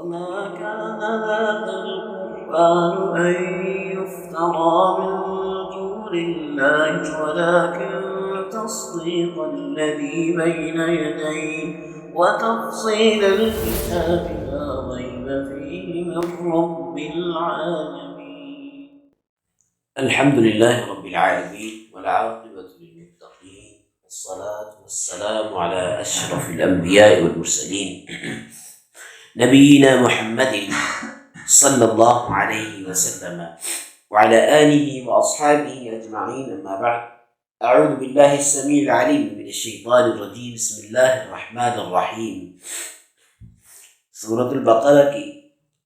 وما كان هذا القرآن أن يفترى من دون الله ولكن تصديق الذي بين يديه وتفصيل الكتاب لا ريب فيه من رب العالمين. الحمد لله رب العالمين والعاقبة للمتقين والصلاة والسلام على أشرف الأنبياء والمرسلين نبينا محمد صلى الله عليه وسلم وعلى آله وأصحابه أجمعين، أما بعد. أعوذ بالله السميع العليم من الشيطان الرجيم. بسم الله الرحمن الرحیم. سورۃ البقرہ کی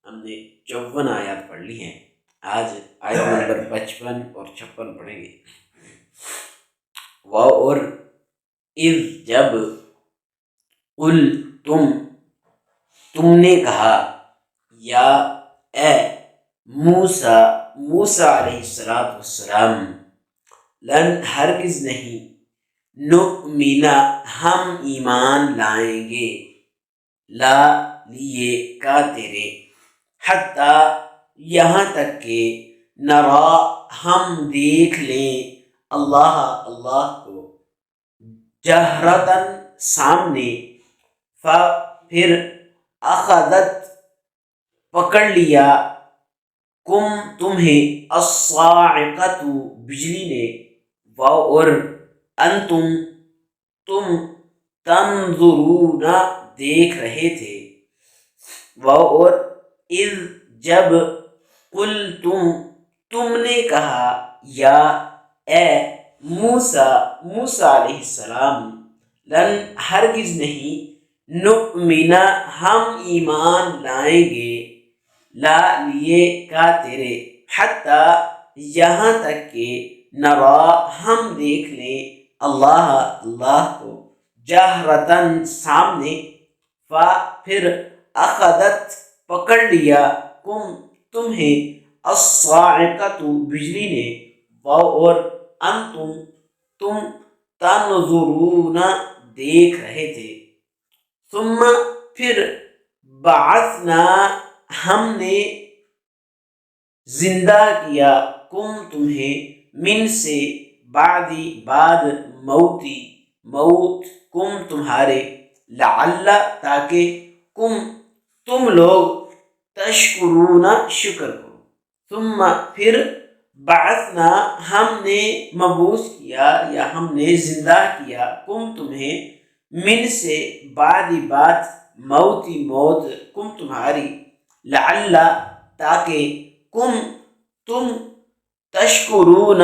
ہم نے 54 آیات پڑھ لی ہیں. آج آیت نمبر 55 اور 56 پڑھیں گے. اور اذ جب، قل تم نے کہا، یا اے موسیٰ علیہ السلام، لن ہرگز نہیں، نؤمن ہم ایمان لائیں گے، لا لیے کا تیرے، حتیٰ یہاں تک کہ نرا ہم دیکھ لیں، اللہ کو، جہرتاً سامنے، پھر اخذت پکڑ لیا، تمہیں، الصاعقۃ بجلی نے، اور انتم تم، تنظرون دیکھ رہے تھے، اور اذ جب، تم نے کہا، یا اے موسیٰ علیہ السلام، لن ہرگز نہیں، نؤمن ہم ایمان لائیں گے، لا لیے کا تیرے، حتیٰ یہاں تک کہ نرا ہم دیکھ لیں، اللہ کو، جہرتاً سامنے، پھر اخذت پکڑ لیا، تمہیں، الصاعقۃ بجلی نے، اور انتم تم، تنظرون دیکھ رہے تھے، ثم پھر، بعثنا ہم نے زندہ کیا، تمہیں، من سے، بعد موت، تمہارے، لعل تاکہ، تم لوگ، تشکرون شکر کرو، ثم پھر، بعثنا ہم نے مبعوث کیا یا ہم نے زندہ کیا، تمہیں، من سے، بعد موت، تمہاری، لعل تاکہ، تم، تشکرون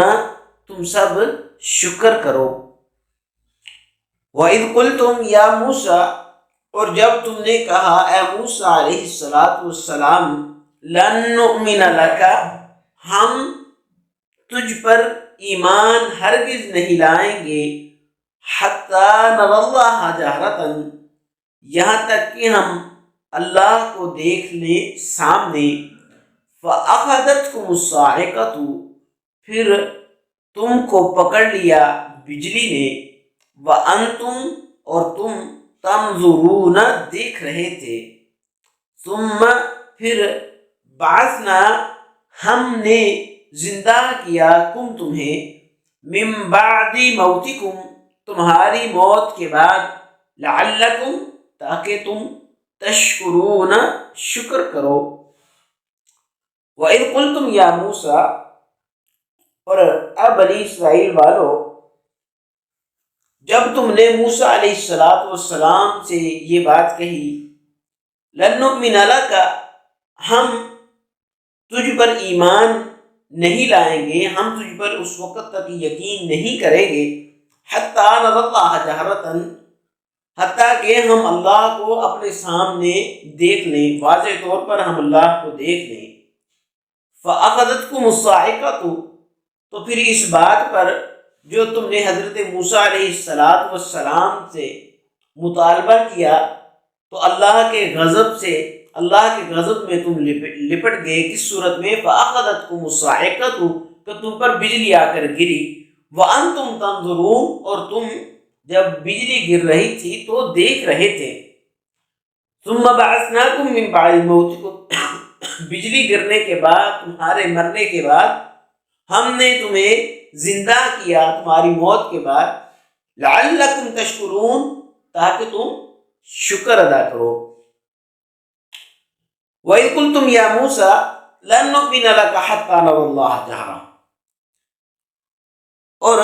تم سب شکر کرو. وَإِذْ قُلْتُمْ يَا مُوسَىٰ، اور جب تم نے کہا اے موسیٰ علیہ السلام، لن نؤمن لک، ہم تجھ پر ایمان ہرگز نہیں لائیں گے، حتیٰ نری اللہ جہرتاً، یہاں تک کہ ہم اللہ کو دیکھ لیں سامنے، فأخذتکم الصاعقۃ، پھر تم کو پکڑ لیا بجلی نے، وانتم اور تم، تنظرون دیکھ رہے تھے، ثم پھر، بعثنا ہم نے زندہ کیا، تمہیں، من بعد موتکم تمہاری موت کے بعد، لعلکم تاکہ تم، تشکرون شکر کرو. وَإِذْ قُلْتُمْ يَا مُوسَىٰ، اور اب بنی اسرائیل والو، جب تم نے موسیٰ علیہ السلام سے یہ بات کہی، لن نؤمن لک، ہم تجھ پر ایمان نہیں لائیں گے، ہم تجھ پر اس وقت تک یقین نہیں کریں گے، حتیٰ نری اللہ جہرتاً، حتیٰ کہ ہم اللہ کو اپنے سامنے دیکھ لیں، واضح طور پر ہم اللہ کو دیکھ لیں. فأخذتکم الصاعقۃ، تو پھر اس بات پر جو تم نے حضرت موسیٰ علیہ السلام سے مطالبہ کیا، تو اللہ کے غضب میں تم لپٹ گئے. کس صورت میں؟ فأخذتکم الصاعقۃ، تو تم پر بجلی آ کر گری، وانتم تنظرون، اور تم جب بجلی گر رہی تھی تو دیکھ رہے تھے. ثم بعثناکم من بعد موتکم، بجلی گرنے کے بعد، تمہارے مرنے کے بعد ہم نے تمہیں زندہ کیا تمہاری موت کے بعد، لعلکم تشکرون، تاکہ تم شکر ادا کرو۔ وَإِذْ قُلْتُمْ يَا مُوسَىٰ لَن نُّؤْمِنَ لَكَ حَتَّىٰ نَرَى اللَّهَ جَهْرَةً، اور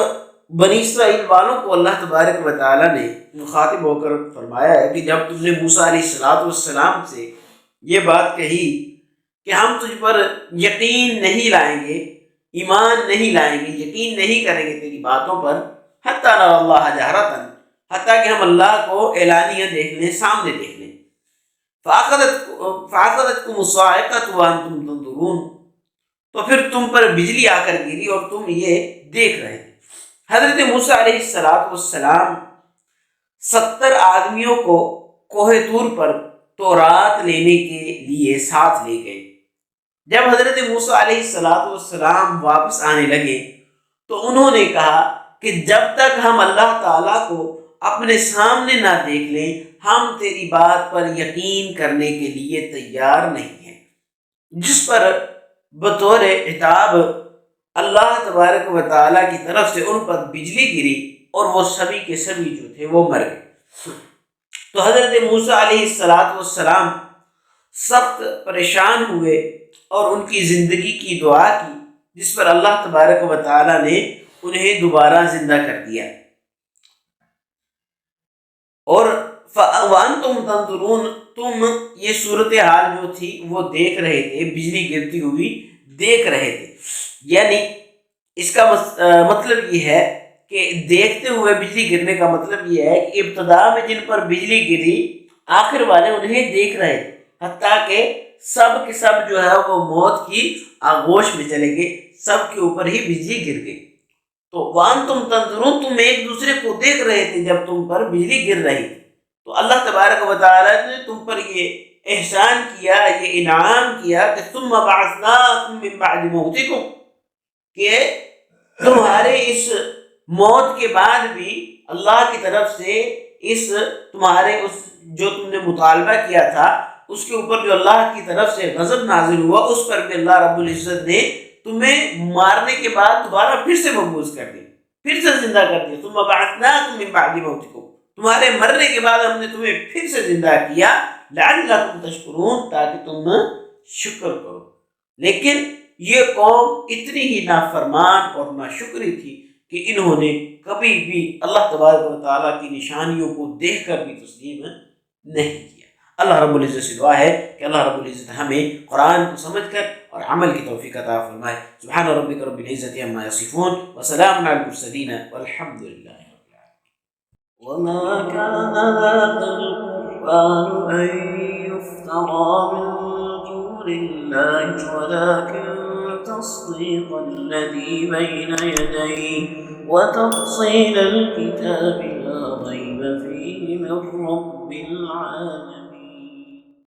بنی اسرائیل والوں کو اللہ تبارک و تعالیٰ نے مخاطب ہو کر فرمایا ہے کہ جب تم نے موسیٰ علیہ السلام سے یہ بات کہی کہ ہم تجھ پر یقین نہیں لائیں گے، ایمان نہیں لائیں گے، یقین نہیں کریں گے تیری باتوں پر، حتیٰ نَرَى اللَّهَ جَهْرَةً، حتیٰ کہ ہم اللہ کو اعلانیہ دیکھ لیں، سامنے دیکھ لیں۔ فَأَخَذَتْكُمُ الصَّاعِقَةُ وَأَنْتُمْ تَنظُرُونَ، تو پھر تم پر بجلی آ کر گری اور تم یہ دیکھ رہے تھے۔ حضرت موسیٰ علیہ السلام 70 آدمیوں کو کوہ طور پر تورات لینے کے لیے ساتھ لے گئے۔ جب حضرت موسیٰ علیہ السلام واپس آنے لگے تو انہوں نے کہا کہ جب تک ہم اللہ تعالیٰ کو اپنے سامنے نہ دیکھ لیں ہم تیری بات پر یقین کرنے کے لیے تیار نہیں ہیں، جس پر بطور عتاب اللہ تبارک و تعالیٰ کی طرف سے ان پر بجلی گری اور وہ سبھی کے سبھی جو تھے وہ مر گئے۔ تو حضرت موسیٰ علیہ السلام سخت پریشان ہوئے اور ان کی زندگی کی دعا کی، جس پر اللہ تبارک و تعالیٰ نے انہیں دوبارہ زندہ کر دیا۔ اور وَأَنْتُمْ تَنْظُرُونَ، تم یہ صورتحال جو تھی وہ دیکھ رہے تھے، بجلی گرتی ہوئی دیکھ رہے تھے۔ یعنی اس کا مطلب یہ ہے کہ دیکھتے ہوئے بجلی گرنے کا مطلب یہ ہے کہ ابتدا میں جن پر بجلی گری آخر والے انہیں دیکھ رہے تھے، حتیٰ کہ سب کے سب جو ہے وہ موت کی آغوش میں چلے گئے، سب کے اوپر ہی بجلی گر گئی۔ تو وَأَنْتُمْ تَنْظُرُونَ، تم ایک دوسرے کو دیکھ رہے تھے جب تم پر بجلی گر رہی تھی۔ تو اللہ تبارک و تعالیٰ نے تم پر یہ احسان کیا، یہ انعام کیا کہ ثُمَّ بَعَثْنَاكُم مِّن بَعْدِ مَوْتِكُمْ، کہ تمہارے اس موت کے بعد بھی اللہ کی طرف سے اس تمہارے اس جو تم نے مطالبہ کیا تھا اس کے اوپر جو اللہ کی طرف سے غضب نازل ہوا، اس پر بھی اللہ رب العزت نے تمہیں مارنے کے بعد دوبارہ پھر سے مبعوث کر دیا، پھر سے زندہ کر دیا۔ ثم بعثناکم من بعد موتکم، تمہارے مرنے کے بعد ہم نے تمہیں پھر سے زندہ کیا، لعلکم تشکرون، تاکہ تم شکر کرو۔ لیکن یہ قوم اتنی ہی نافرمان اور ناشکری تھی کہ انہوں نے کبھی بھی اللہ تبارک و تعالیٰ کی نشانیوں کو دیکھ کر بھی تسلیم نہیں کیا۔ اللہ رب العزت سے دعا ہے کہ اللہ رب العزت ہمیں قرآن کو سمجھ کر اور عمل کی توفیق عطا فرمائے۔ سبحان ربک رب العزت عما یصفون وسلام علی المرسلین والحمد للہ رب العالمین۔ وما كان هذا القرآن أن يفترى من دون الله ولكن تصديق الذي بين يديه وتفصيل الكتاب لا ريب فيه من رب العالمين۔